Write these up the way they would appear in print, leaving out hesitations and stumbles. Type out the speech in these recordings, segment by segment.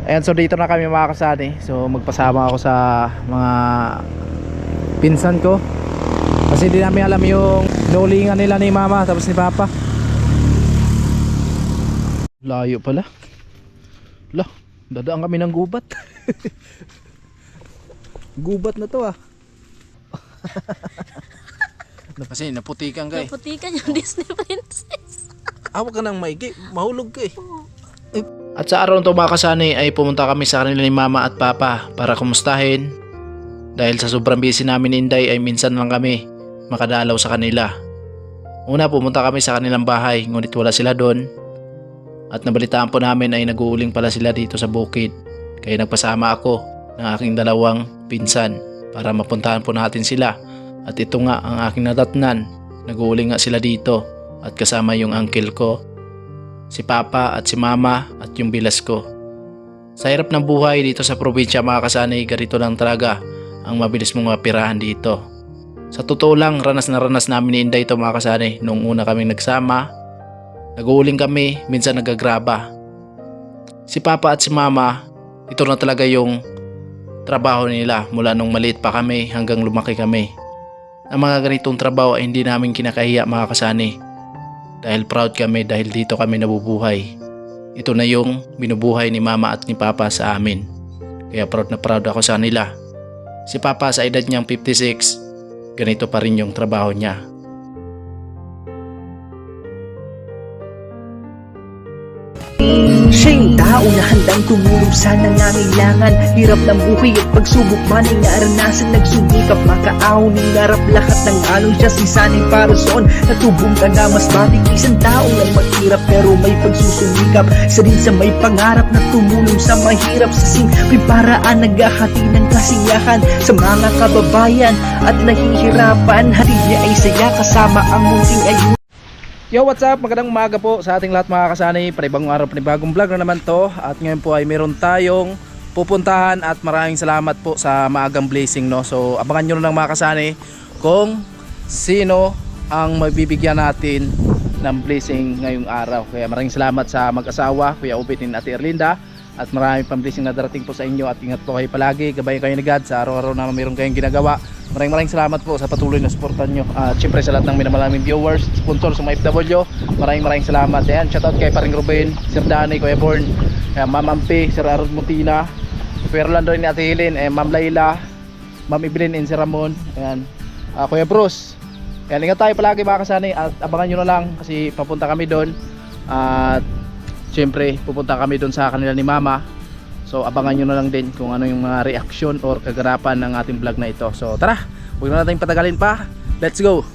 Ayan, so dito na kami mga kasani. So magpasama ako sa mga pinsan ko. Kasi di namin alam yung nulingan nila ni mama tapos ni papa. Layo pala. Lah, dadaan kami ng gubat. Gubat na to ah. Kasi naputikan ka eh. Naputikan yung Disney princess. Awag ka ng maigi, mahulog ka eh. At sa araw nito mga kasani ay pumunta kami sa kanila ni mama at papa para kumustahin. Dahil sa sobrang busy namin ni Inday ay minsan lang kami makadalaw sa kanila. Una pumunta kami sa kanilang bahay ngunit wala sila doon. At nabalitaan po namin ay nag-uuling pala sila dito sa bukid. Kaya nagpasama ako ng aking dalawang pinsan para mapuntahan po natin sila. At ito nga ang aking nadatnan. Nag-uuling nga sila dito at kasama yung uncle ko, si papa at si mama at yung bilas ko. Sa hirap ng buhay dito sa probinsya mga kasani, ganito lang talaga ang mabilis mong mapirahan dito. Sa totoo lang, ranas na ranas namin ni Inday ito mga kasani. Nung una kaming nagsama, nag-uuling kami, minsan nagagraba. Si papa at si mama, ito na talaga yung trabaho nila mula nung maliit pa kami hanggang lumaki kami. Ang mga ganitong trabaho ay hindi namin kinakahiya mga kasani. Dahil proud kami dahil dito kami nabubuhay. Ito na yung binubuhay ni mama at ni papa sa amin. Kaya proud na proud ako sa nila. Si papa sa edad niyang 56, ganito pa rin yung trabaho niya. Siya yung tao na handang tumulong sa nangangailangan. Hirap ng buhay at pagsubok man ay naranasan. Nagsumikap makaahon ng narap lahat ng alon. Siya si sanay para soon natubong ka na mas matik. Isang tao lang maghirap pero may pagsusumikap. Isa din sa may pangarap na tumulong sa mahirap. Sa simpleng paraan naghahati ng kasiyahan sa mga kababayan at nahihirapan. Hatid niya ay saya kasama ang munting ayun. Yo, what's up? Magandang umaga po sa ating lahat mga kasani. Panibagong araw, panibagong vlog na naman to. At ngayon po ay meron tayong pupuntahan at maraming salamat po sa maagang blessing, no? So abangan nyo na lang mga kasani kung sino ang mabibigyan natin ng blessing ngayong araw. Kaya maraming salamat sa mag-asawa, Kuya Ubit and Ate Erlinda. At maraming pang blessing na darating po sa inyo. At ingat po kayo palagi, gabayan kayo ni God sa araw-araw na mayroon kayong ginagawa. Maraming salamat po sa patuloy na suportan nyo. At syempre sa lahat ng minamaraming viewers, sponsors sa FW, maraming salamat. Ayan, shoutout kay Paring Ruben, Sir Danny, Kuya Born, Ma'am Ampi, Sir Arod Mutina, Kuya Rolando ni Ate Helen, Ma'am Layla, Ma'am Evelyn and Sir Ramon. Ayan, Kuya Bruce. Ayan, ingat tayo palagi mga kasani. At abangan nyo na lang kasi papunta kami doon. At syempre pupunta kami doon sa kanila ni Mama. So abangan nyo na lang din kung ano yung mga reaction or kaganapan ng ating vlog na ito. So tara, huwag na natin patagalin pa. Let's go!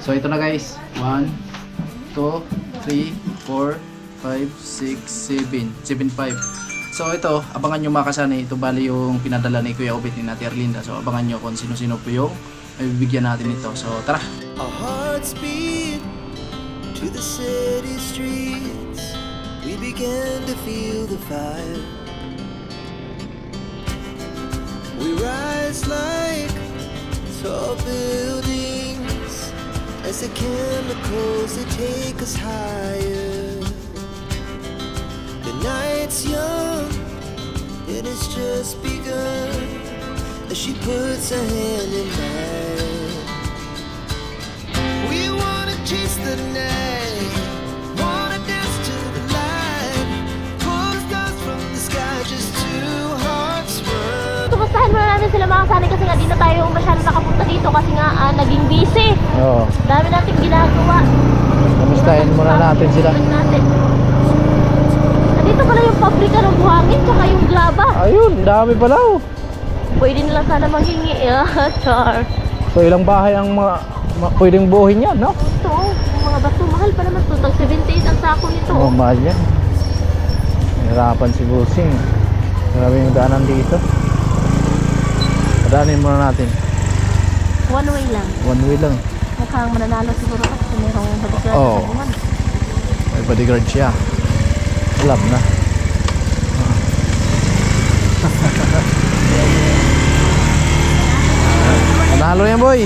So ito na guys, 1, 2, 3, 4, 5, 6, 7, 7, 5. So ito, abangan nyo mga kasani. Ito bali yung pinadala ni Kuya Ubit ni Ate Erlinda. So abangan nyo kung sino-sino po yung may bibigyan natin ito. So tara! Our hearts beat to the city streets. We began to feel the fire. We rise like tall buildings as the chemicals they take us higher. The night's young, it has just begun as she puts her hand in mine. We wanna chase the night, wanna dance to the light, pull the stars from the sky, just two hearts run. Kumustahan muna natin sila mga kasani kasi nga di na tayo masyadong nakapunta dito kasi nga naging busy. Oo, Dami nating ginagawa. kamustahin muna natin sila. Nandito pala yung pabrika ng buhangin tsaka yung glaba. Ayun, dami pala oh. Pwede nila sana maghingi. Char. So ilang bahay ang pwedeng buhin yan, no? Ito, mga bato mahal pa naman ito. Tag 78 ang sako nito. Oh, mahal yan. Hirapan si Busing. Grabe yung daanan dito. Padaanin muna natin. One way lang. One way lang. Mukhang mananalo siguro ako kasi mayroong bodyguard Oo. sa buwan. May bodyguard siya. Alam na. Panalo yan boy.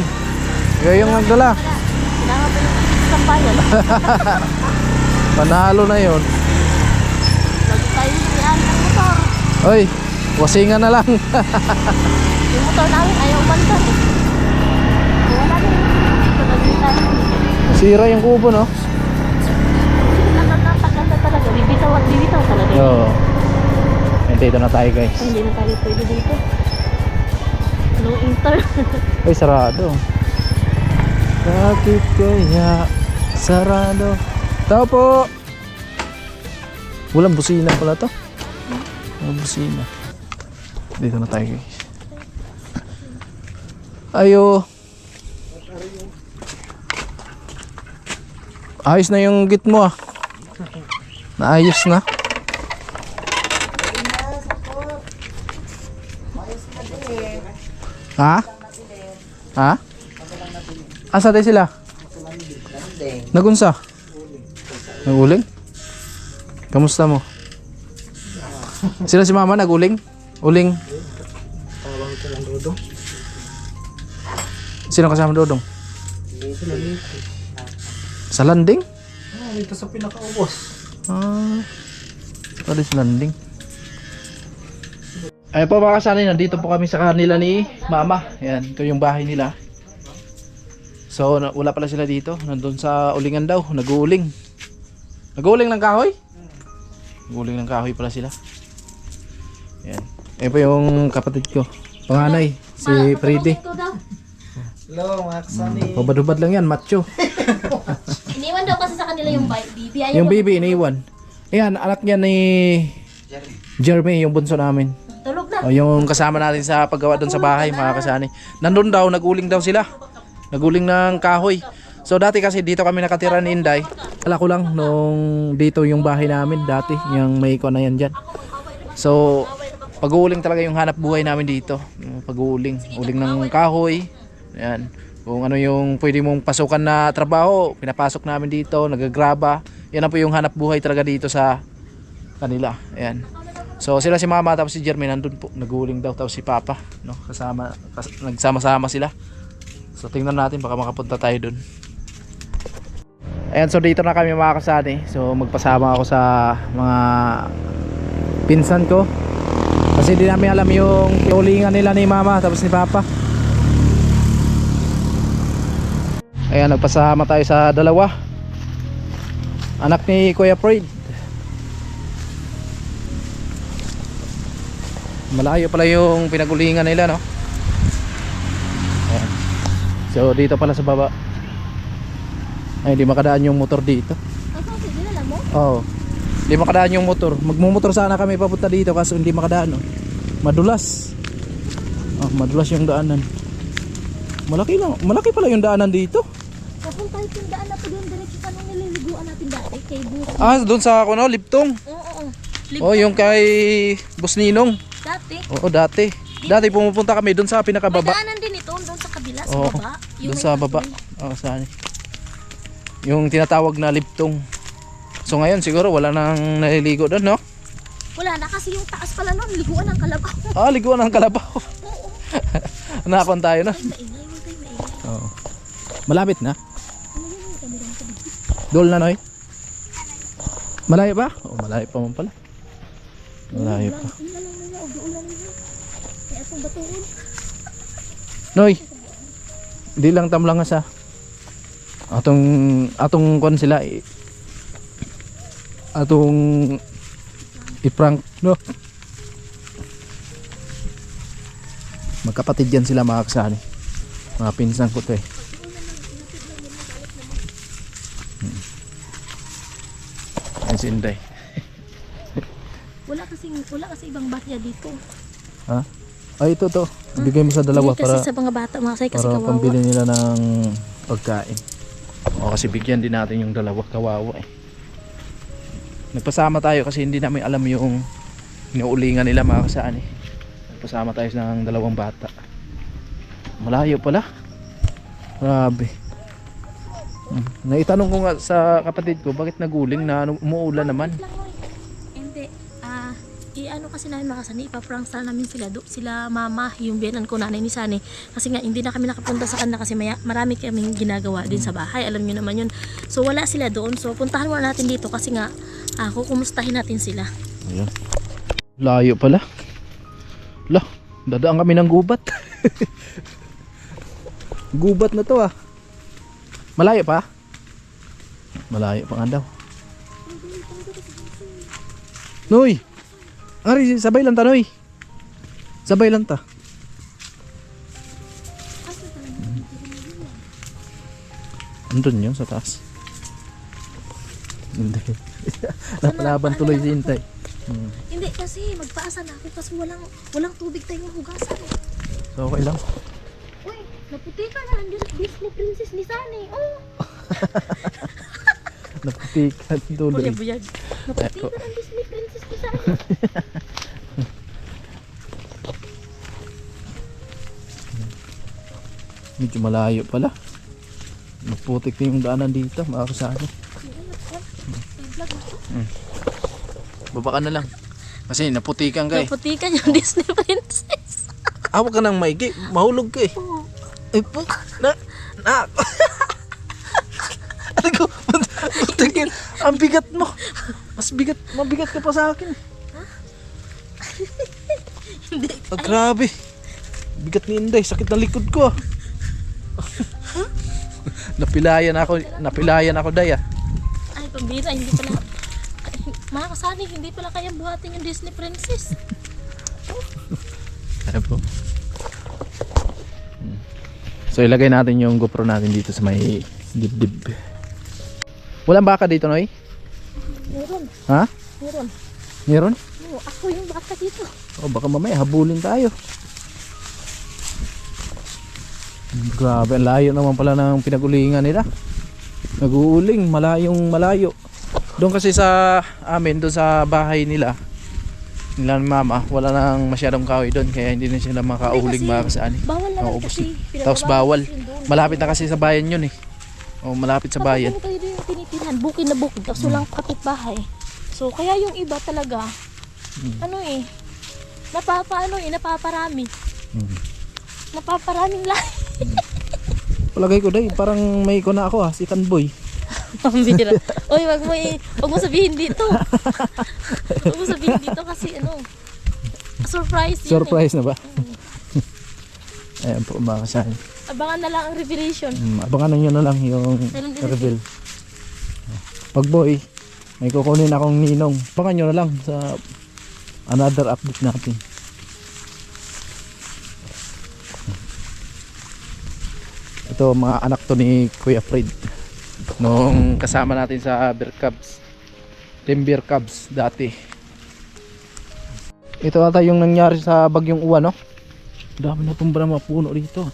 Ikaw yung nagdala. Kailangan pa yung sampayan. Panalo na yun. Lagi tayo siyaan ng Hoy, wasingan na lang. Yung motor namin ayaw umandar eh. So, wala na yung dito nagbitan. Sira yung kubo, no? Naganda talaga. Bibitaw at bibitaw talaga. Oo. Dito na tayo, guys. Hindi na tayo pwede dito. No enter. Ay, sarado. Bakit kaya sarado? Tao po! Walang busina pala to. Walang busina. Dito na tayo, guys. Ayo. Ayos na yung git mo, ah. Naayos na. Ha? Ha? Asa tayo sila? Nagunsa? Naguling? Kamusta mo? Sila si mama naguling? Uling? Sino kasama Dodong? Sa landing? Ito sa pinakaubos. Ah, tadi sa landing. Ayun po mga kasanay, nandito po kami sa kanila ni Mama. Ayan, ito yung bahay nila. So, wala pala sila dito. Nandun sa ulingan daw, nag-uuling. Nag-uuling ng kahoy? Nag-uuling ng kahoy pala sila. Ayan. Ayun po yung kapatid ko. Panganay, si Freddy. Hello, mga kasanay. Pabadubad lang yan, macho. Iniwan daw kasi sa kanila yung baby. Ayaw Yung na- baby, iniwan. Ayan, anak niya ni Jeremy, yung bunso namin. Tulog na. O, yung kasama natin sa paggawa doon sa bahay, mga kasani. Nandun daw, naguling daw sila. Naguling ng kahoy. So dati kasi dito kami nakatira ni Inday. Wala ko lang nung dito yung bahay namin dati, yung may iko na yan dyan. So pag-uuling talaga yung hanap buhay namin dito. Pag-uuling, uling ng kahoy. Ayan. Kung ano yung pwede mong pasukan na trabaho, pinapasok namin dito, nagagraba. Yan ang po yung hanap buhay talaga dito sa kanila. Ayan. So sila si Mama tapos si Jermaine nandun po, naguling daw, tapos si Papa, no, nagsama-sama sila. So tingnan natin baka makapunta tayo dun. Ayan, so dito na kami mga kasani. So magpasama ako sa mga pinsan ko. Kasi di namin alam yung ulingan nila ni Mama tapos ni Papa. Ayan, nagpasama tayo sa dalawa. Anak ni Kuya Fred. Malayo pala yung pinagulingan nila, no? Ayan. So dito pala sa baba. Ay, hindi makadaan yung motor dito. Kasi dinala mo? Oo. Hindi makadaan yung motor. Magmumotor sana kami papunta dito kaso hindi makadaan, no? Madulas. Oh, madulas yung daanan. Malaki pala yung daanan dito. Papunta yung daan na to doon. Diretso pa nung nililiguan natin dati kay Buko. Ah, doon sa ako, no? Liptong. Oo. Oh, yung kay Boss Ninong. Dati. Oo, dati. Dati pumupunta kami doon sa May pinakababa. daanan din ito. Doon sa kabila. Sa Oo, baba. Yung doon may sa baba. kahoy. Oo, saan? Yung tinatawag na Liptong. So ngayon siguro wala nang naliligo doon, no? Wala na kasi yung taas pala noon. Liguan ng kalabaw. Ah, liguan ng kalabaw. Oo. Nakakon tayo na. Maingay. Huwag kayo maingay. Oo. Malapit na. Ano yun yung kabilang tabi? Dol na, Noy. Malayo ba? Oh, malayo pa man pala. Malayo pa. Ulan lang nila. Ulan nila. Kaya itong batuon. Noy. Di lang tamlang sa. Atong kon sila atong i-prank, no? Magkapatid yan sila mga kasani. Mga pinsan ko to eh. Yan si Inday. Wala kasi ibang batya dito. Ha? Ay, ito to. Ibigay mo sa dalawa Hindi kasi para sa mga bata, mga say kasi para kawawa. pambili nila ng pagkain. O kasi bigyan din natin yung dalawa, kawawa eh. Nagpasama tayo kasi hindi namin alam yung inuulingan nila mga kasaan eh. Nagpasama tayo ng dalawang bata. Malayo pala. Grabe. Naitanong ko nga sa kapatid ko, bakit naguling na umuulan naman? Hindi. I-ano kasi namin mga Sani, ipaprank sana namin sila mama, yung biyanan ko, nanay ni Sani. Kasi nga hindi na kami nakapunta sa kanila kasi marami kaming ginagawa din sa bahay. Alam nyo naman yun. So wala sila doon. So puntahan muna natin dito kasi nga kukumustahin natin sila. Ayun. Layo pala. Lah, dadaan kami ng gubat. Gubat na to ah. Malayo pa? Malayo pa nga daw. Noy! Ari, sabay lang ta, Noy. Sabay lang ta. Andun yun sa taas. Hindi. Napalaban tuloy si Intay. Hindi kasi magpaasa na ako kasi walang tubig tayong hugasan. So okay lang. Uy, naputi ka na ang Disney princess ni Sunny. Oh. Naputikan tuloy. Buyag. Naputi ka na ang Disney princess ni Sunny. Medyo malayo pala. Maputik na yung daanan dito, mga kasano. Baba ka na lang. Kasi naputikan ka eh. Naputikan yung Disney princess. Awag ka ng maigi, mahulog ka eh. Ay po, na. Ano ko, putigin, ang bigat mo. Mabigat ka pa sa akin. Hindi. Ah, grabe. Bigat ni Inday, sakit ng likod ko. Napilayan ako Day ah. Ay, pambira, hindi pala. Mga kasani, hindi pala kaya buhatin yung Disney princess. Ano po? So ilagay natin yung GoPro natin dito sa may dibdib. Walang baka dito, Noy? Meron, Ha? meron. Meron? Oo, ako yung baka dito. Oh, baka mamaya habulin tayo. Grabe, ang layo naman pala ng pinagulingan nila. Nag-uuling, malayo. Doon kasi sa amin, doon sa bahay nila ni mama, wala nang masyadong kahoy doon, kaya hindi na sila makauling Hindi, mga kasani. Bawal na Oo, kasi. Tapos bawal. Malapit na kasi sa bayan yun eh. Oh, malapit sa bayan. Tapos kayo yung tinitirahan, bukid na bukid. Tapos walang kapitbahay. So, kaya yung iba talaga, napaparami. Napaparaming lahi. Palagay ko Day, parang may iko na ako ha, si Tanboy. Pambira. Oy, wag mo sabihin dito. Wag mo sabihin dito kasi surprise yun. Surprise na ba? Ayan po mga kasani. Abangan na lang ang revelation. Abangan nyo na lang yung reveal. Pag boy, may kukunin akong ninong. Abangan nyo na lang sa another update natin. Ito mga anak to ni Kuya Fred nung kasama natin sa Beer Cubs, Team Beer Cubs dati. Ito ata yung nangyari sa bagyong Uwan, no? Dami na tumba ng mga puno dito.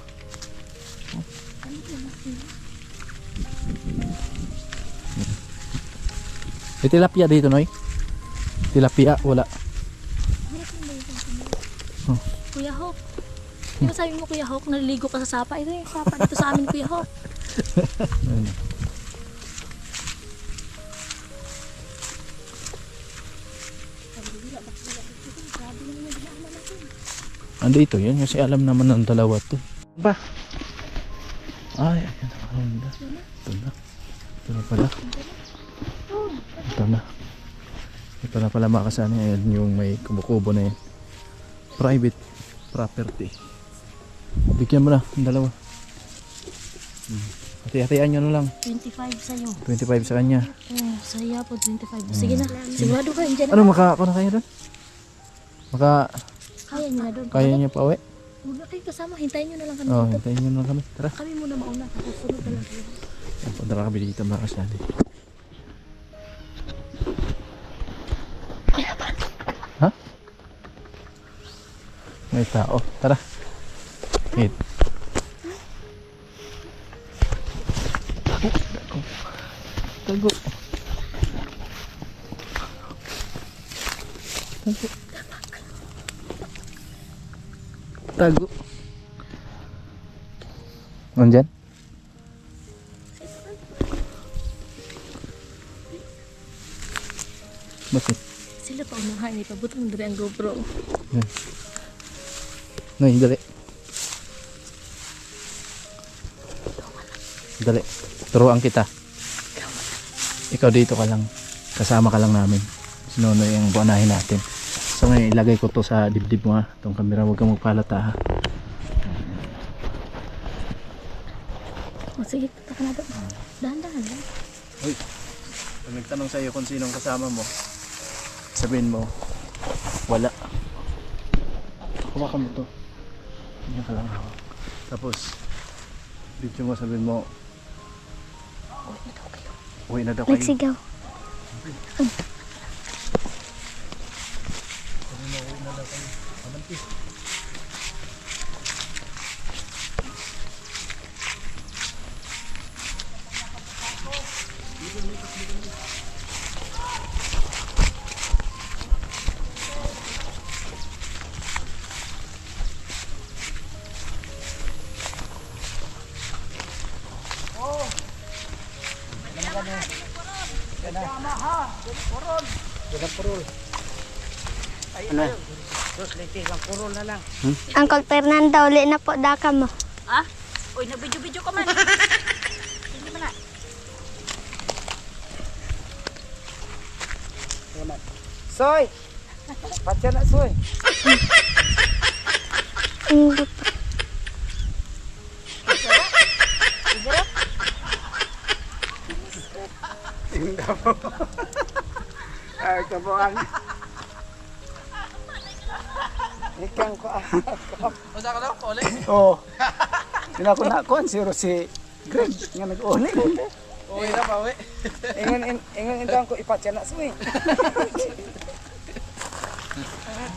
May tilapia dito, Noy? Tilapia, wala. Kuya Hawk. Ano sabi mo, Kuya Hawk, naliligo ka sa sapa? Ito yung sapa dito sa amin, Kuya Hawk. Andito yun kasi alam naman ng dalawa to. Ba? Ay, ayan na. Ito na. Ito na pala. Ito na. Ito na pala mga kasani. Ayan yung may kumukubo na yan. Private property. Bigyan mo na ang dalawa. Hati-hatian nyo na lang. 25 sa'yo. 25 sa kanya. Oo, saya po 25. Sige na. Sigurado ka, andyan na. Ano ako na kayo doon? Kaya nyo na doon. Kaya niya pa uwi? Huwag na kayo kasama. Hintayin nyo na lang kami Oo, dito. hintayin nyo na lang kami. Tara. Kami muna mauna. Tapos sunod na lang kayo. Punta kami dito mga kasali. Ha? May tao. Tara. Wait. Tago. Tago. Tago. Nandyan? Bakit? Sila pa unahan. Ipabutang dari ang GoPro. Yan. Nay, dali. Dali. Turuan kita. Ikaw dito ka lang. Kasama ka lang namin. Sinuno yung buanahin natin. So ngayon ilagay ko to sa dibdib mo ha. Itong camera, huwag kang magpalata ha. O sige, punta ka na doon. Dahan-dahan lang. Uy, pag nagtanong sa'yo kung sinong kasama mo, sabihin mo, wala. Hawakan mo to. Ganyan ka lang hawak. Tapos, video mo sabihin mo, uwi na daw kayo. Nagsigaw. Uncle Fernando, uli na po daka mo. Ah? Uy, nabidyo-bidyo ka man. Hindi mo na. Soy! Patya na, Soy. Hindi po. Ay, kabuang. Ikang ko. Masa ka daw? Uli? Oo. Sinako na ko, si Greg nga nag-uli. Uwi na pa, uwi. Ingon indang ko ipatya na, Soy.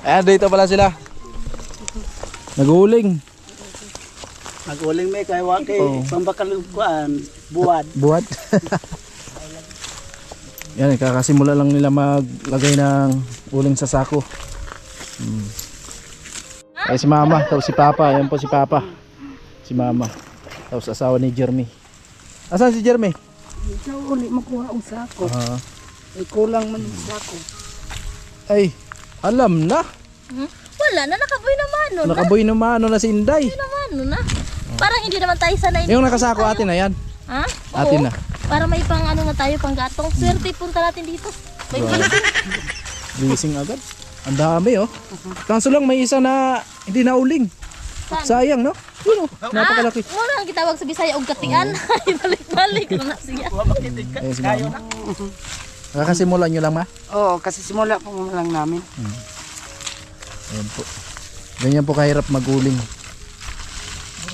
Ayan, dito pala sila. Nag-uuling. Nag-uling may kay wakay pambakalukuan, buwad. Buhat. Yan, kakasimula lang nila maglagay ng uling sa sako. Ay si Mama, tapos si Papa. Ayan po si Papa. Si Mama. Tapos asawa ni Jeremy. Asan si Jeremy? Ikaw uli makuha ang sako. Ah. Ay kulang man ang sako. Ay, alam na. Wala na, nakaboy naman. No, Nakaboy naman na si Inday. naman, no na. Parang hindi naman tayo sanay. Yung nakasako atin na yan. Ha? Atin Oo. na. Para may pang ano na tayo, pang gatong. Swerte, punta natin dito. May Bising agad. Ang dami oh. Kaso lang may isa na hindi na uling. Sayang no? Yun oh, napakalaki. Wala ang gitawag sa Bisaya og katian. Ay, balik-balik na siya. Ayan si Mama. Nakakasimula nyo lang ma? Oo, kasi simula pa mo lang namin. Ayan po. Ganyan po kahirap maguling.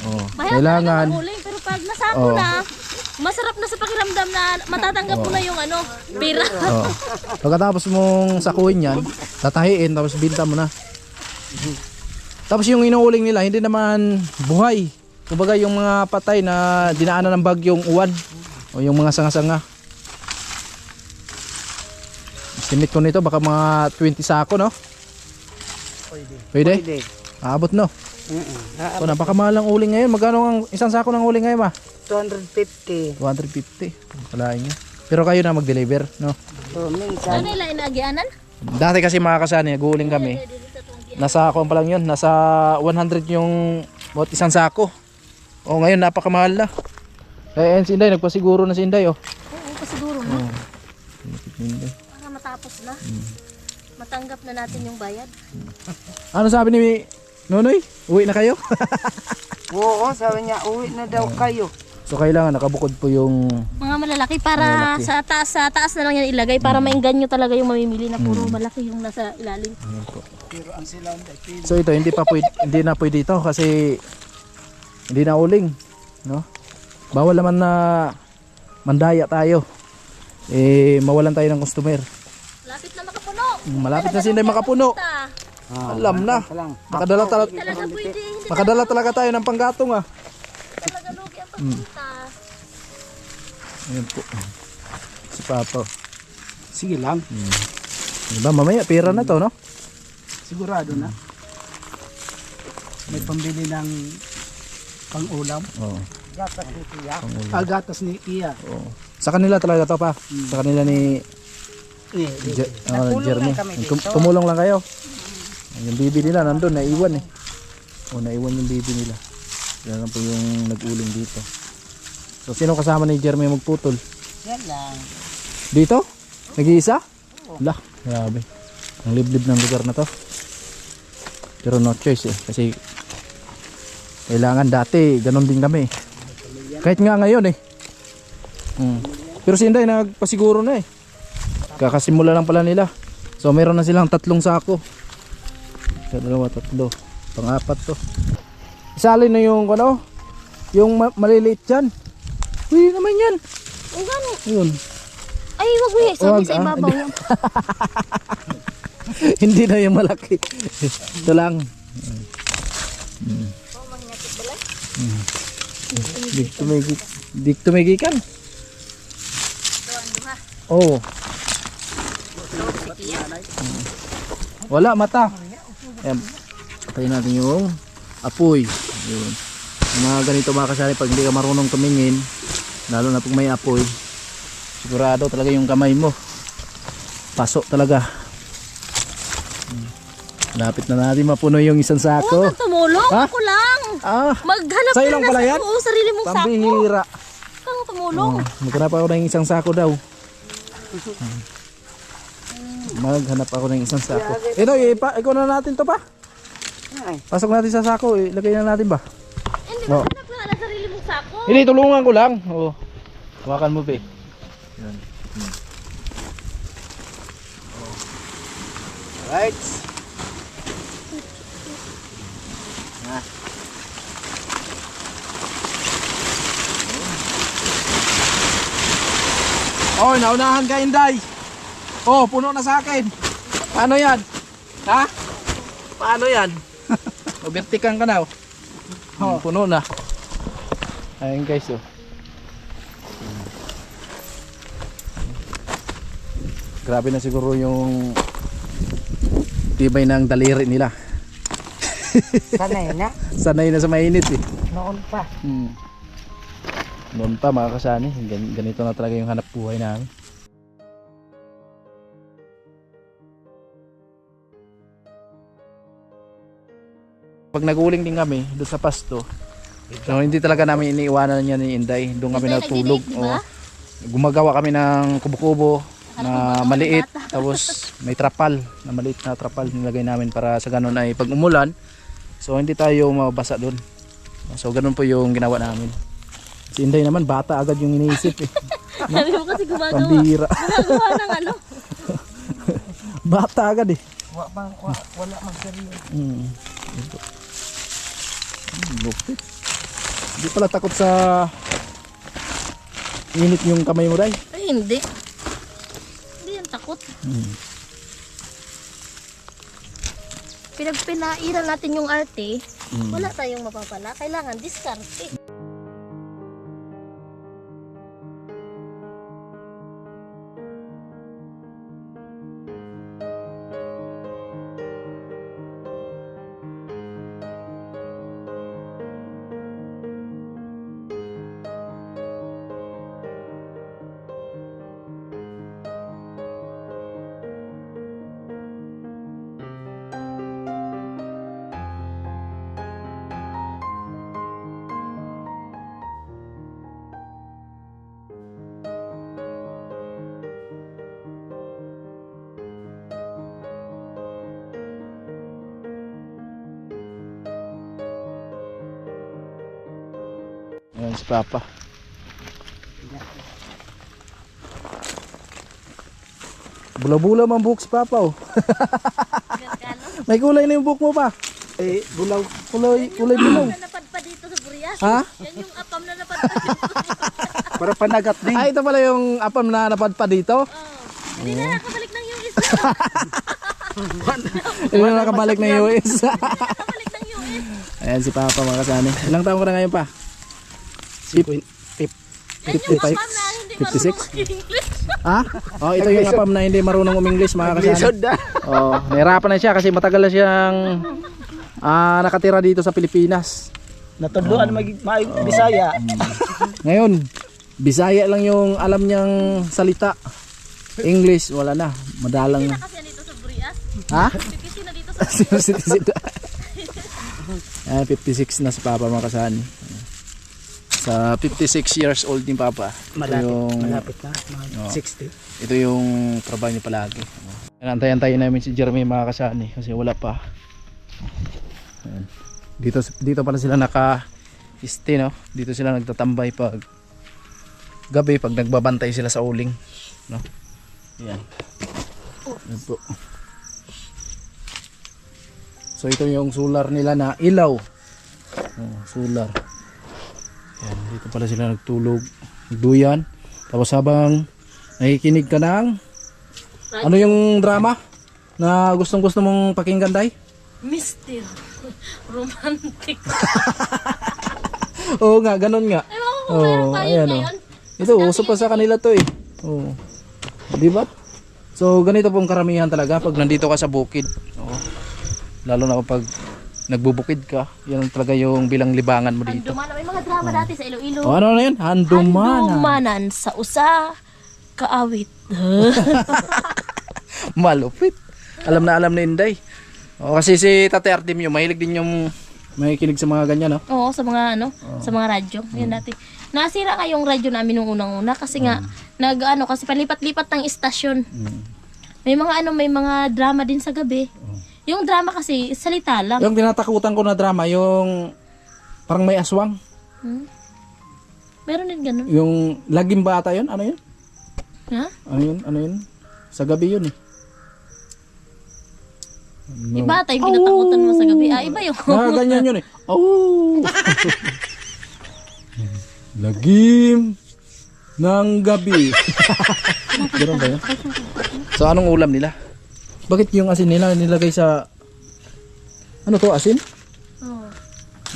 Oh, Mahirap kailangan na maguling, pero pag nasako Oo. na, masarap na sa pakiramdam na matatanggap mo na yung ano, pera. oh. Pagkatapos mong sakuhin yan, tatahiin tapos binta mo na. Tapos yung inuuling nila hindi naman buhay. Kumbaga yung mga patay na dinaanan ng bagyong uwan o yung mga sanga-sanga. Estimate ko nito baka mga 20 sako no? Pwede? Pwede. Aabot no? So napakamahal ang uling ngayon. Magkano ang isang sako ng uling ngayon ma? 250. 250. Kalahin nyo. Pero kayo na mag-deliver no? So, minsan. Ano nila inaagianan? Dati kasi mga kasani, nag-uuling kami. Nasa ako pa lang yun, nasa 100 yung bawat isang sako. O ngayon napakamahal na. Eh si Inday, nagpasiguro na si Inday oh. Oo, pasiguro na. Para matapos na. Matanggap na natin yung bayad. Ano sabi ni Nonoy? Uwi na kayo? Oo, sabi niya, uwi na daw kayo. So kailangan nakabukod po yung Mga malalaki para Malalaki. sa taas na lang yan ilagay para maingganyo talaga yung mamimili na puro malaki yung nasa ilalim. so ito hindi na pwede ito kasi hindi na uling, no? Bawal naman na mandaya tayo. Eh mawalan tayo ng customer. Lapit na makapuno. Malapit na si Inday makapuno. Alam na. Makadala talaga. Talaga pwede, hindi Makadala talaga tayo ng panggatong ah. talaga lugi ang pagpunta. Ayan po. Si Papa. Sige lang. Diba mamaya pera na to no? Sigurado na. May pambili ng pang-ulam. Oo. Gatas ni Iya. Pang-ulam. Gatas ni Iya. Oo. Sa kanila talaga to pa. Sa kanila ni Jeremy. lang kami dito. Tumulong lang kayo. Yung bibi nila nandun, naiwan eh. O naiwan yung bibi nila. Yan lang po yung nag-uling dito. So sino kasama ni Jeremy magputol? Yan lang. Dito? Nag-iisa? Lah, grabe. Ang liblib ng lugar na to. Pero no choice eh. Kasi kailangan dati, ganun din kami. Kahit nga ngayon eh. Pero si Inday nagpasiguro na eh. Kakasimula lang pala nila. So meron na silang 3 sako. Isa, 2, 3. Pang-4 to. Isali na yung ano? Yung maliliit dyan. Uy naman yan. Ang gano. Yun. Ay, wag mo yan. Sabi Wag, sa ibabaw hindi. yan. Hindi na yung malaki. Ito lang. Dik tumigikan. Oh. Wala mata. Ayan. Patayin natin yung apoy. Yun. Yung mga ganito mga kasari, pag hindi ka marunong tumingin, lalo na pag may apoy, sigurado talaga yung kamay mo pasok talaga. Lapit na natin mapuno yung isang Huwag sako. kang tumulong. Ha? Ako lang. Ah, Maghanap sa'yo ka lang na pala sa yan? oo, sarili mong sako. pambihira. Huwag kang tumulong. Maghanap ako ng isang sako daw. Maghanap ako ng isang sako. Ito, ikaw na natin to pa. Pasok natin sa sako, ilagay na natin ba? Hindi, Oh. maghanap ka na sarili mong sako. Hindi, tulungan ko lang. Oh. Hawakan mo, be. Yan. Right. Oh, naunahan ka, Inday. Oh, puno na sa akin. Paano yan? Ha? Paano yan? Vertikan ka na, oh. Puno na. Ayun guys, oh. Grabe na siguro yung tibay ng daliri nila. Sanay na. Sanay na sa mainit eh. Noon pa. Noon pa mga kasani, ganito na talaga yung hanap buhay namin. Pag naguling din kami doon sa pasto, so hindi talaga namin iniiwanan niya ni Inday. Doon kami Inday, natulog. nagdi-date, diba? Gumagawa kami ng kubo-kubo na maliit, tapos may trapal na maliit na trapal nilagay namin para sa ganun ay pag umulan, so hindi tayo mabasa doon. So ganun po yung ginawa namin. Si Inday naman bata agad yung iniisip eh. Sabi mo kasi gumagawa. Pambihira. Gumagawa ng ano. Bata agad eh. Wala mang seryo. Ito. Lupit. Hindi pala takot sa init yung kamay mo, Day. Ay, hindi. Hindi yan takot. Pinairan natin yung arte, wala tayong mapapala. Kailangan diskarte. Ayan si Papa. Bula-bula man buhok si Papa, oh. May kulay na yung buhok mo pa. Eh, bulaw. Kulay bulaw. Na napadpad dito sa Burias. Ha? Yan yung apam na napadpad dito. Para panagat din. Ah, ito pala yung apam na napadpa dito. Hindi na nakabalik ng US. Ito na nakabalik ng US. Nakabalik ng US. Ayan si Papa mga kasani. Ilang taon ka na ngayon pa? 55? Yan yung apam na hindi 56? marunong English. Ha? Oh, ito yung apam na hindi marunong English mga kasani. Lisod na. Oh, nahirapan na siya kasi matagal na siyang nakatira dito sa Pilipinas. Natudloan may Bisaya. Ngayon, Bisaya lang yung alam niyang salita. English, wala na. Madalang. Kasi yan dito sa Burias. Ha? Pipisi na dito sa 56 na si Papa mga kasani. Sa 56 years old ni Papa. Ito yung, Malapit na. Mga 60. ito yung trabaho niya palagi. Antayin namin si Jeremy mga kasani kasi wala pa. Ayan. Dito pala sila naka-stay, no? Dito sila nagtatambay pag gabi, pag nagbabantay sila sa uling, no? Ayan. Ayan po. So ito yung solar nila na ilaw. Solar. Ayan, dito pala sila nagtulog, nagduyan. Tapos habang nakikinig ka ng ano yung drama na gustong mong pakinggan, Day? Mister. Romantic. Oo nga, ganun nga. Ewan ko kung meron pa yun ayan, ngayon. Ito, uso pa sa kanila to eh. Oo. Di ba? So ganito pong karamihan talaga pag nandito ka sa bukid. Oo. Lalo na kapag nagbubukid ka, yan talaga yung bilang libangan mo dito. Handumanan. May mga drama dati sa Iloilo. Oh, ano na yun? Handumanan. Handumanan sa usa kaawit. Malupit. Alam na Inday. O, kasi si Tate Artemio, mahilig din yung makikinig sa mga ganyan, no? Oo, sa mga sa mga radyo. Yan dati. Nasira nga yung radyo namin nung unang-una kasi nga kasi palipat-lipat ng istasyon. May mga drama din sa gabi. Yung drama kasi salita lang. Yung tinatakutan ko na drama, yung parang may aswang. Meron din ganun. Yung lagim bata yun, ano yun? Ha? Ano yun? Sa gabi yun eh. Iba tayo yung kinatakutan mo sa gabi. Iba yung Ganyan yun eh. Oh! Lagim ng gabi. Ganun ba yun? So anong ulam nila? Bakit yung asin nila nilagay sa ano to, asin? Oo.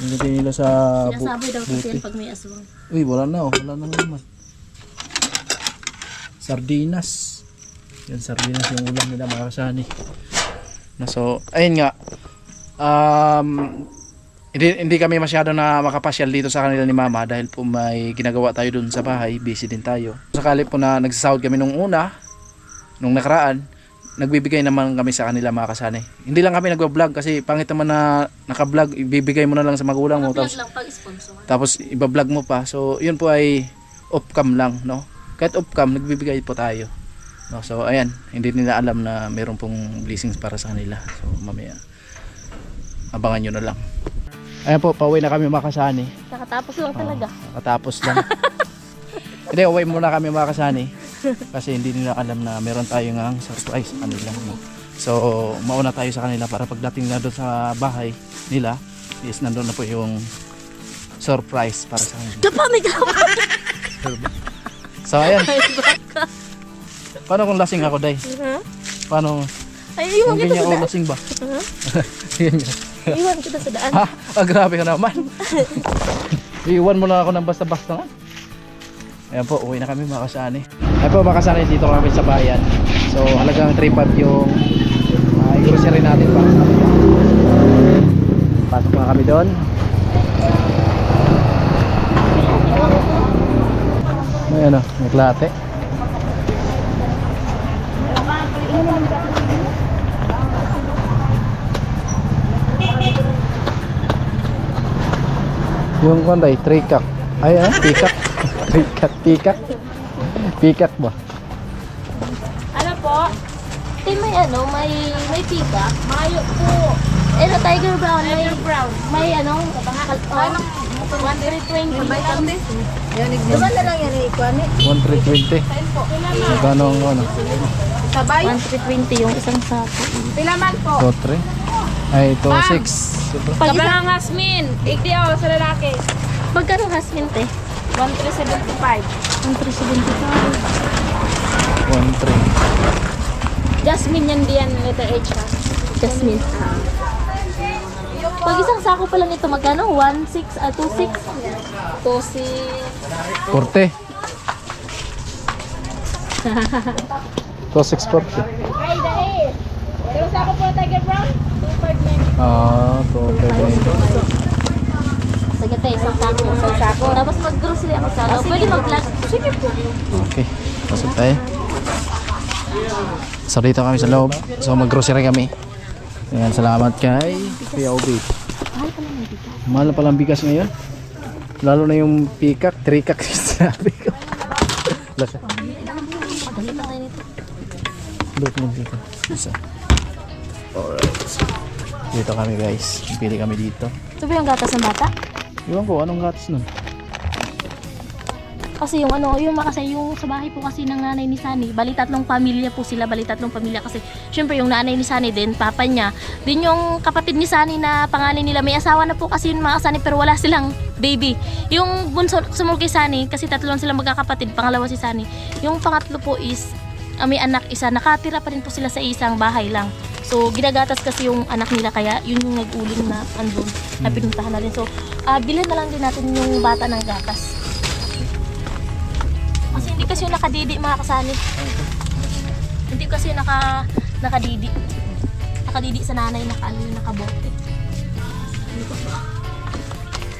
Nilagay nila sa Sinasaboy daw kasi yan pag may aswang. Uy, wala na naman. Sardinas. Yan, sardinas yung ulam nila mga kasani. So, ayun nga. Hindi kami masyado na makapasyal dito sa kanila ni Mama dahil po may ginagawa tayo dun sa bahay, busy din tayo. Sakali po na nagsasahod kami nung nakaraan, nagbibigay naman kami sa kanila mga kasani. Hindi lang kami nagwa-vlog kasi pangit naman na naka-vlog, ibibigay mo na lang sa magulang mo Lang pag-sponsor. tapos iba-vlog mo pa. So, yun po ay off-cam lang, no? Kahit off-cam, nagbibigay po tayo. No, so ayan, hindi nila alam na meron pong blessings para sa kanila. So mamaya abangan nyo na lang. Ayan po, pauwi na kami mga kasani. Nakatapos lang talaga. Katapos lang. Hindi, uwi muna kami mga kasani kasi hindi nila alam na meron tayo ngang surprise sa kanila, no? So mauna tayo sa kanila para pagdating na doon sa bahay nila is nandun na po yung surprise para sa kanila. Dapa, may grabe. So ayan. Paano kung lasing ako, Day? Paano? Ay, iwan Kung kita ganyan sa ako daan. lasing ba? Iwan kita sa daan. Grabe ka naman. Iwan mo lang ako ng basta-basta nga. Ayan po, uwi na kami mga kasani. Ayan po mga kasani, dito kami sa bayan. So halagang 3.5 yung grocery natin pa. Pasok na kami doon. Ayan o, naglate. Yung konday, trikak. Ay, pikak. Pikak ba? Ano po? May pika. Mayo po. Tiger brown. May 120. Diba na lang yan ikuan eh? 1,320. Magkano ang ano? Sabay? 120 yung isang sako. Pilaman po. 2,3. Ay, ito 6. Pag isang, Kabalang hasmin. Igdiyaw sa lalaki. magkano hasmin te? 1,375. 1,3. Jasmine yan diyan, letter H ha. Jasmine. Pag isang sako pala nito, magkano? 1,600, 2,600? 40. 2,640. Ay, dahil. Pero sa ako po, Tiger Brown, 2,590. Ah, 2,590. Sige te, isang sako. Tapos mag-grocery ako sa ano. Pwede mag-vlog. Sige po. Okay, pasok tayo. So dito kami sa loob. So mag-grocery kami. Ayan, salamat kay Kuya Obi. Mahal pala ang bigas ngayon. Lalo na yung pikak, trikak sabi ko. Lasa. Dali na tayo nito. Look mo dito. Isa. Alright. Dito kami guys. Pili kami dito. Ito ba yung gatas ng bata? Iwan ko, anong gatas nun? Kasi yung sa bahay po kasi ng nanay ni Sunny, bali tatlong pamilya po sila, kasi syempre yung nanay ni Sunny din, papa niya, din yung kapatid ni Sunny na pangalan nila, may asawa na po kasi yung mga Sunny pero wala silang baby. Yung bunso sumunod kay Sunny, kasi tatlo sila magkakapatid, pangalawa si Sunny. Yung pangatlo po is may anak isa, nakatira pa rin po sila sa isang bahay lang. So ginagatas kasi yung anak nila, kaya yun yung nag-uling na andun na pinuntahan natin. So bilhin na lang din natin yung bata ng gatas. Kasi hindi kasi yung nakadidi mga kasani. Hindi kasi yung nakadidi. Nakadidi sa nanay, nakabote.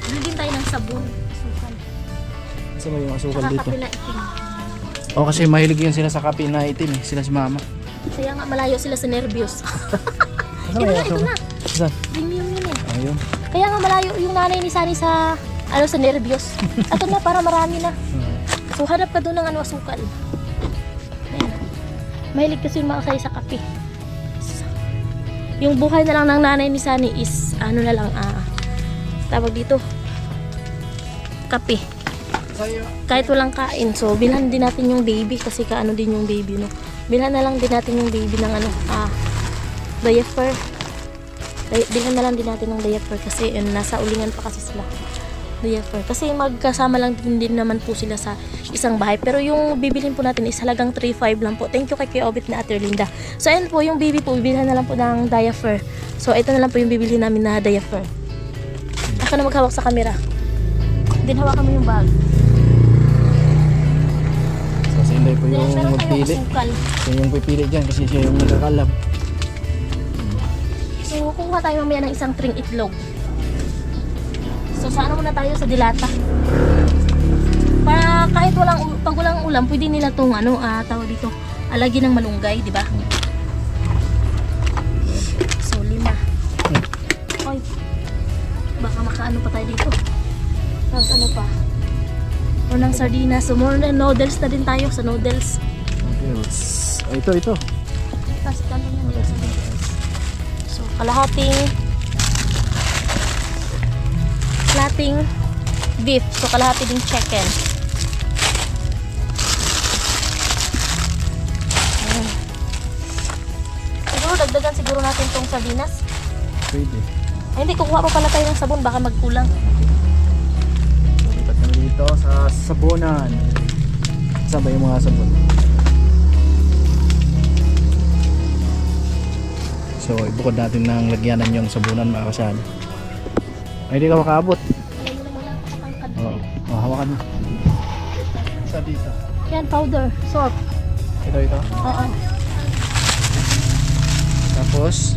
Bili din tayo ng sabon. Asukal. Saan ba yung asukal Saka dito? kape na itim. Oh, kasi mahilig yun sila sa kape na itim eh. Sila si mama. Kaya nga malayo sila sa nervyos. Saan ba yung ito asukal? na. Saan? Premium yun eh. Ayun. Kaya nga malayo yung nanay ni Sunny sa sa nervyos. Ito na, para marami na. So hanap ka doon ng asukal. Ayan. Mahilig kasi yung mga sa kape. Yung buhay na lang ng nanay ni Sunny is tawag dito, kape. Kahit walang kain. So bilhan din natin yung baby kasi kaano din yung baby, no. Bilhan na lang din natin yung baby ng diaper. Bilhan na lang din natin ng diaper kasi nasa ulingan pa kasi sila. Diaper. Kasi magkasama lang din naman po sila sa isang bahay. Pero yung bibilhin po natin is halagang 3.5 lang po. Thank you kay Kuya Obit na Ate Linda. So ayun po, yung baby po, bibilhan na lang po ng diaper. So ito na lang po yung bibilhin namin na diaper. Ako na maghawak sa camera. Din hawakan mo yung bag. So si Inday po yung Meron tayong magpili. asukal. Siya yung pipili dyan kasi siya yung nagkakalab. So kukuha tayo mamaya ng isang tring itlog. So sa muna tayo sa dilata. Para kahit pag walang ulam, pwede nila tong tawag dito, alagyan ng malunggay, di ba? So 5. Oy. Baka makaano pa tayo dito. Tapos ano pa? Or ng sardinas. So more than noodles na din tayo sa noodles. Okay. Ito. Tapos kano yan nila sa noodles. So kalahating beef. So kalahati ding chicken. Ayan. Siguro dagdagan siguro natin tong sardinas. Pwede. Ay, hindi, kukuha pa pala tayo ng sabon, baka magkulang. Lipat kami dito sa sabunan. Saan ba yung mga sabon? So ibukod natin ng lagyanan yung sabunan mga kasali. Ay, hindi ka makaabot. Alam mo naman lang katangkad. Oo. Hawakan mo. Sa dito. Yan, powder, salt. Ito. Oo. Tapos,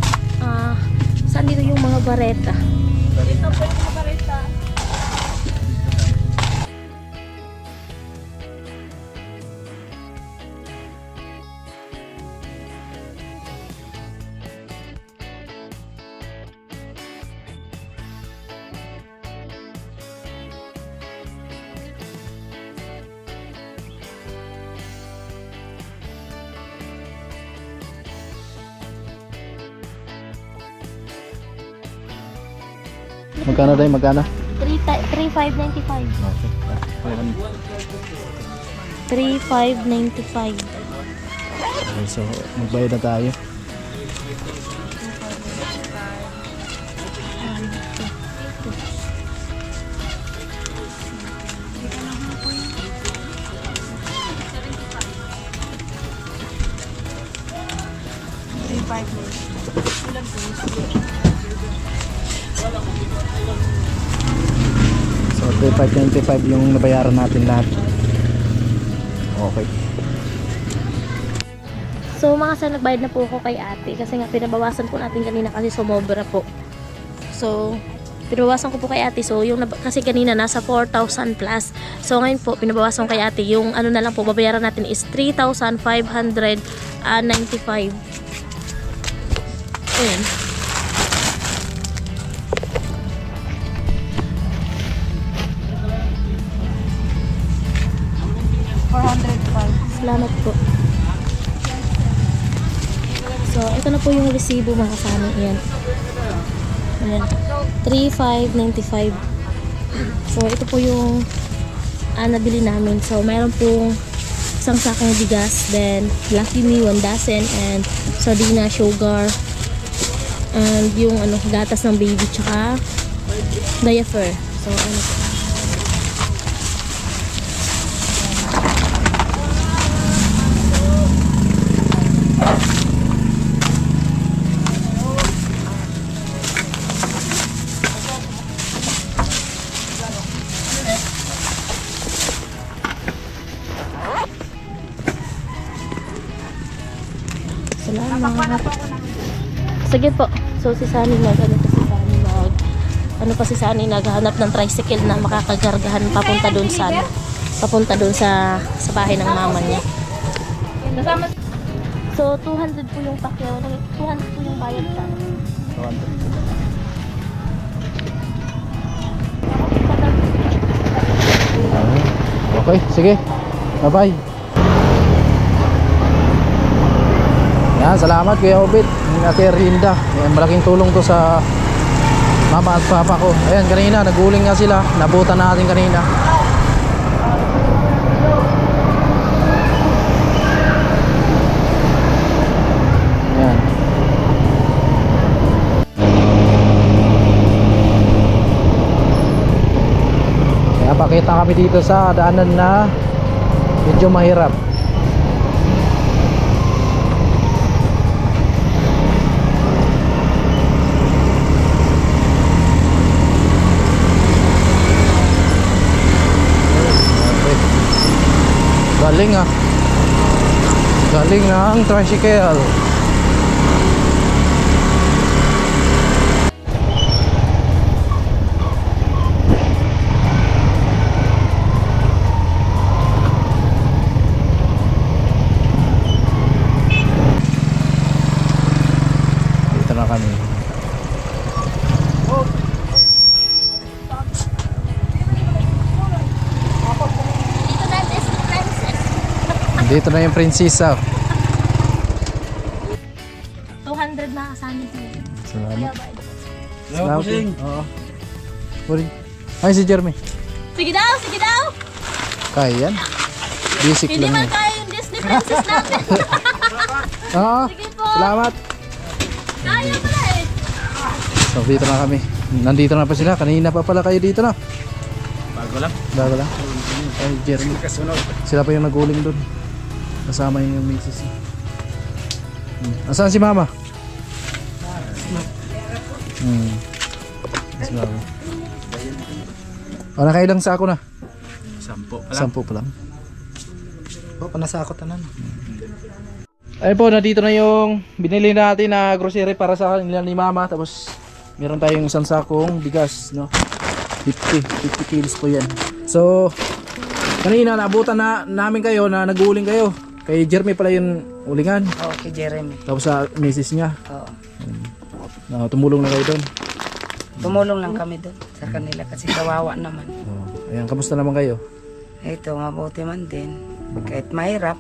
Saan dito yung mga bareta? Dito po yung mga barita. magkano tayo? Magkano? 3,595. Okay. 3,595. Okay, so magbayad na tayo. So 3,595 yung nabayaran natin lahat. Okay. So mga sa nagbayad na po ako kay ate kasi nga pinabawasan po natin kanina kasi sumobra po. So pinabawasan ko po kay ate, so yung kasi kanina nasa 4,000 plus. So ngayon po pinabawasan ko kay ate, yung ano na lang po babayaran natin is 3,595. Ayan. Salamat po. So na po yung resibo mga kasama. Ayan. Ayan. 3,595. So, ito po yung nabili namin. So, mayroon pong isang sakong bigas, then Lucky Me, 1 dozen, and sardina, sugar, and yung gatas ng baby, tsaka diaper. So, ano po. Salamat. Sige po. So si Sunny naghahanap ng tricycle na makakagargahan papunta doon sa bahay ng mama niya. So 200 po yung pakyaw, 200 po yung bayad sa akin. Okay, sige. Bye-bye. Yan, salamat Kuya Obit, Ate Erlinda. Yan, malaking tulong to sa mama at papa ko. Ayan, kanina naguling nga sila, nabutan natin kanina. Ayan. Kaya pakita kami dito sa daanan na medyo mahirap. Galing ah. Galing ng tricycle. Dito na kami. Dito na yung prinsesa. 200 na kasama po. Salamat. Salamat. Oo. Uri. Ay, si Jeremy. Sige daw, sige daw. Kaya yan. Basic Hindi lang man yan. kaya yung Disney princess natin. Oo. Sige po. Salamat. Kaya pala eh. So, dito na kami. Nandito na pa sila. Kanina pa pala kayo dito na. Bago lang. Bago lang. Ay, Jeremy. Kasunod. Sila pa yung naguling doon. Kasama yung misis. Asan si mama? Si mama. O, nakailang sako na? 10 pa lang. 10 pa lang. O, panasakot na nan. Ayun po, nandito na yung binili natin na grocery para sa kanila ni mama. Tapos meron tayong isang sakong bigas, no? 50 kilos po yan. So kanina naabutan na namin kayo na nag-uuling kayo. Kay Jeremy pala yung ulingan. Oo, kay Jeremy. Tapos sa misis niya. Oo. Tumulong na kayo doon. Tumulong lang kami doon sa kanila kasi kawawa naman. Ayan, kamusta naman kayo? Ito, mabuti man din. Kahit mahirap,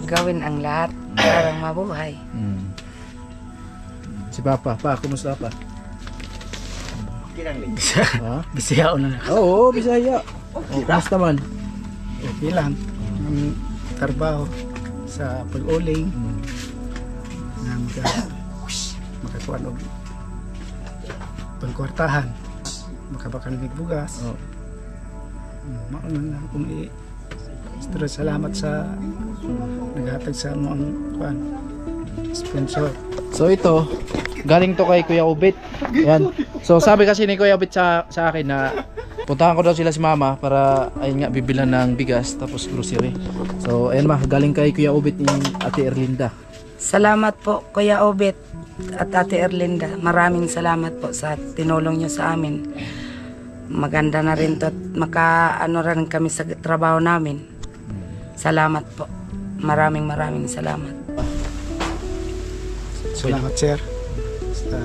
gawin ang lahat para mabuhay. Si Papa, kumusta pa? Ha? Bisaya na. Oo, Bisaya. Kamusta man? Okay lang. Ang trabaho sa pag-uling. Na makakuha ng pangkwartahan. Makabakalibig bugas. Oo. Mauna na kung salamat sa naghatag sa mo ang sponsor. So ito, galing to kay Kuya Obit. Ayan. So sabi kasi ni Kuya Obit sa akin na puntahan ko daw sila si mama para ayun nga bibilan ng bigas tapos grocery. So ayan galing kay Kuya Obit ni Ate Erlinda. Salamat po, Kuya Obet at Ate Erlinda. Maraming salamat po sa tinulong nyo sa amin. Maganda na rin to at makaano rin kami sa trabaho namin. Salamat po. Maraming salamat. Salamat sir sa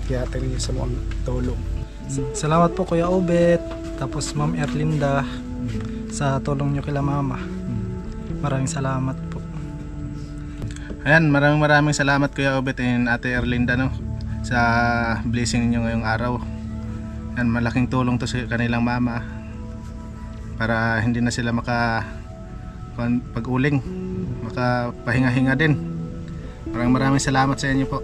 kiyatag niyo sa mga tulong. Salamat po Kuya Obet, tapos Ma'am Erlinda sa tulong nyo kila Mama. Maraming salamat po. Ayan, maraming salamat Kuya Obet and Ate Erlinda no, sa blessing ninyo ngayong araw. Ayan, malaking tulong to sa kanilang mama para hindi na sila pag-uling, makapahinga-hinga din. Maraming salamat sa inyo po.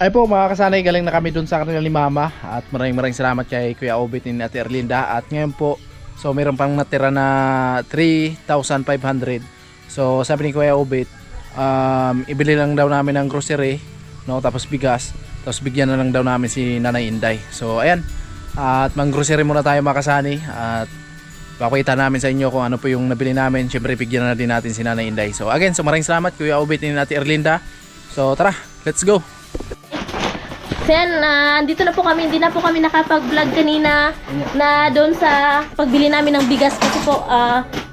Ay po mga kasanay, galing na kami dun sa kanila ni mama at maraming salamat kay Kuya Obet and Ate Erlinda. At ngayon po, so meron pang natira na 3,500. So sabi ni Kuya Obet, ibili lang daw namin ng grocery, no, tapos bigas, tapos bigyan na lang daw namin si Nanay Inday. So ayan, at mang-grocery muna tayo mga kasani at pakita namin sa inyo kung ano po yung nabili namin. Syempre bigyan na din natin si Nanay Inday. So again, so maraming salamat Kuya Obet and Ate Erlinda. So tara, let's go. Then, dito na po kami, hindi na po kami nakapag-vlog kanina na doon sa pagbili namin ng bigas kasi po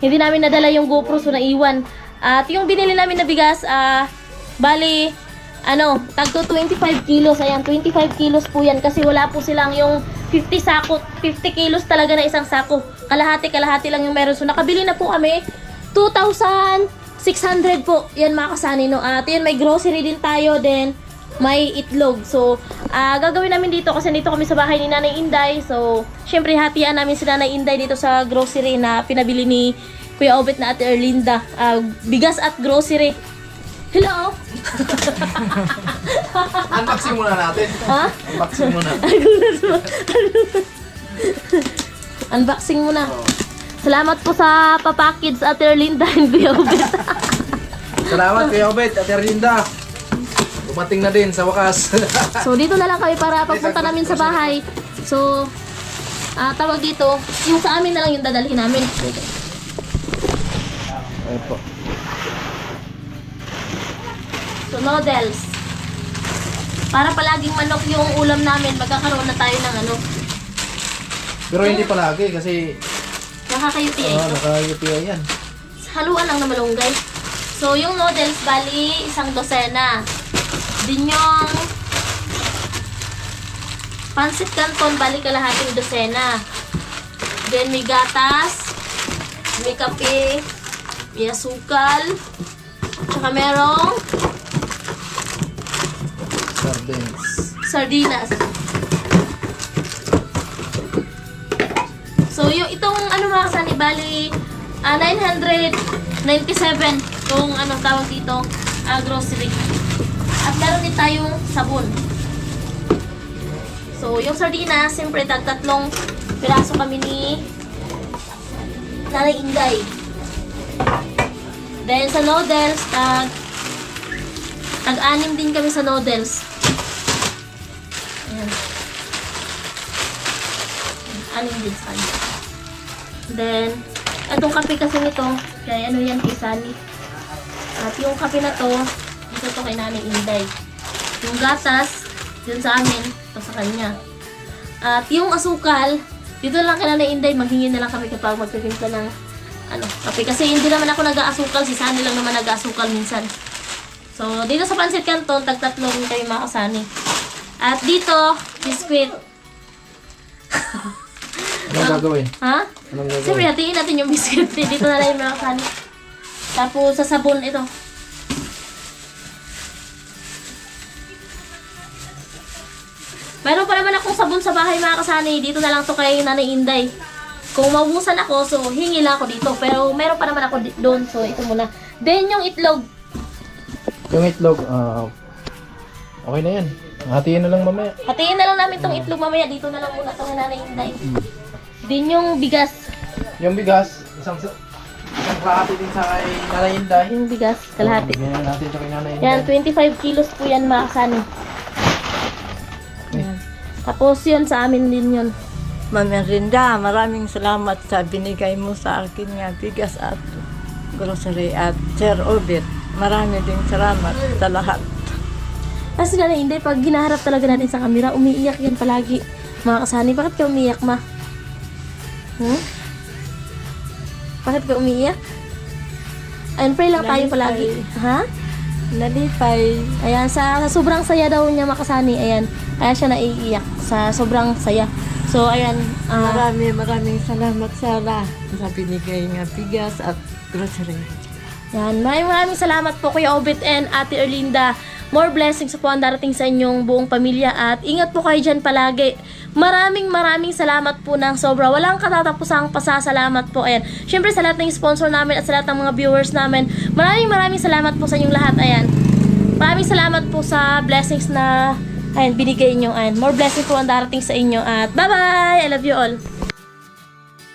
hindi namin nadala yung GoPro, so naiwan. At yung binili namin na bigas, bali, tagto 25 kilos, ayan, 25 kilos po yan kasi wala po silang yung 50 sako, 50 kilos talaga na isang sako. Kalahati lang yung meron. So nakabili na po kami, 2,600 po, yan mga kasani, no. At yan, may grocery din tayo, then may itlog. So, gagawin namin dito kasi dito kami sa bahay ni Nanay Inday. So, syempre hatian namin si Nanay Inday dito sa grocery na pinabili ni Kuya Obet na Ate Erlinda. Bigas at grocery. Hello! Unboxing muna natin. Ha? Unboxing muna. Unboxing muna. Salamat po sa papakids Ate Erlinda and Kuya Obet. Salamat Kuya Obet, Ate Erlinda. Dumating na din sa wakas. So, dito na lang kami para pagpunta namin sa bahay. So, tawag dito, yung sa amin na lang yung dadalhin namin. Ayun po. So, noodles. Para palaging manok yung ulam namin, magkakaroon na tayo ng Pero hindi palagi kasi nakakayuti ito. nakayuti yan. Haluan lang na malunggay. So, yung noodles, bali, 1 dosena. Din yung pansit canton, bali kalahating dosena. Then, may gatas, may kape, may asukal, tsaka merong sardinas. So, yung itong mga kasani, bali 997 kung tawag dito, grocery. At meron din tayong sabon. So, yung sardinas, siyempre tatlong piraso kami ni Nanay Inday. Then sa noodles, tag-anim din kami sa noodles. Ayan. Anim din sa kanya. Then, itong kape kasi nito, kaya yan kay Sunny. At yung kape na to, dito to kay Nanay Inday. Yung gatas, dun sa amin, ito sa kanya. At yung asukal, dito lang kay Nanay Inday, maghingi na lang kami kapag magpipinta ng kape. Kasi hindi naman ako nag-aasukal, si Sunny lang naman nag-aasukal minsan. So, dito sa Pansit Canton, tag-tatlong kayo mga kasani. At dito, biskwit. Anong gagawin? Ha? Anong gagawin? Siyempre, hatiin natin yung biskwit. Dito na lang yung mga kasani. Tapos, sa sabon, ito. Meron pa naman akong sabon sa bahay mga kasani. Dito na lang to kay Nanay Inday. Kung maubusan ako, so hingi lang ako dito. Pero meron pa naman ako doon. So ito muna. Then yung itlog. Yung itlog, okay na yan. Hatiin na lang mamaya. Hatiin na lang namin tong itlog mamaya. Dito na lang muna to kay Nanay Inday. Then yung bigas. Yung bigas, isang kalahati din sa kay Nanay Inday. Yung bigas, kalahati. Bigyan natin sa kay Nanay Inday. Yan, 25 kilos po yan mga kasani. Yan. Tapos yun sa amin din yun. Ma'am Erlinda, maraming salamat sa binigay mo sa akin nga bigas at grocery at Sir Obet. Marami din salamat sa lahat. Kasi Nanay Inday, pag ginaharap talaga natin sa camera, umiiyak yan palagi. Mga kasani, bakit ka umiiyak, ma? Bakit ka umiiyak? Ayun, pray lang tayo palagi. Ha? Nalipay. Ayan, sa sobrang saya daw niya makasani. Ayan, kaya siya naiiyak sa sobrang saya. So, ayan. Maraming salamat sa lahat sa binigay nga bigas at grocery. Yan, maraming salamat po Kuya Obet and Ate Erlinda. More blessings po ang darating sa inyong buong pamilya at ingat po kayo dyan palagi. Maraming salamat po ng sobra. Walang katatapusang pasasalamat po. Ayan. Syempre sa lahat ng sponsor namin at sa lahat ng mga viewers namin, maraming salamat po sa inyong lahat. Ayan. Maraming salamat po sa blessings na binigay nyo. Ayan. More blessings po ang darating sa inyo at bye-bye! I love you all.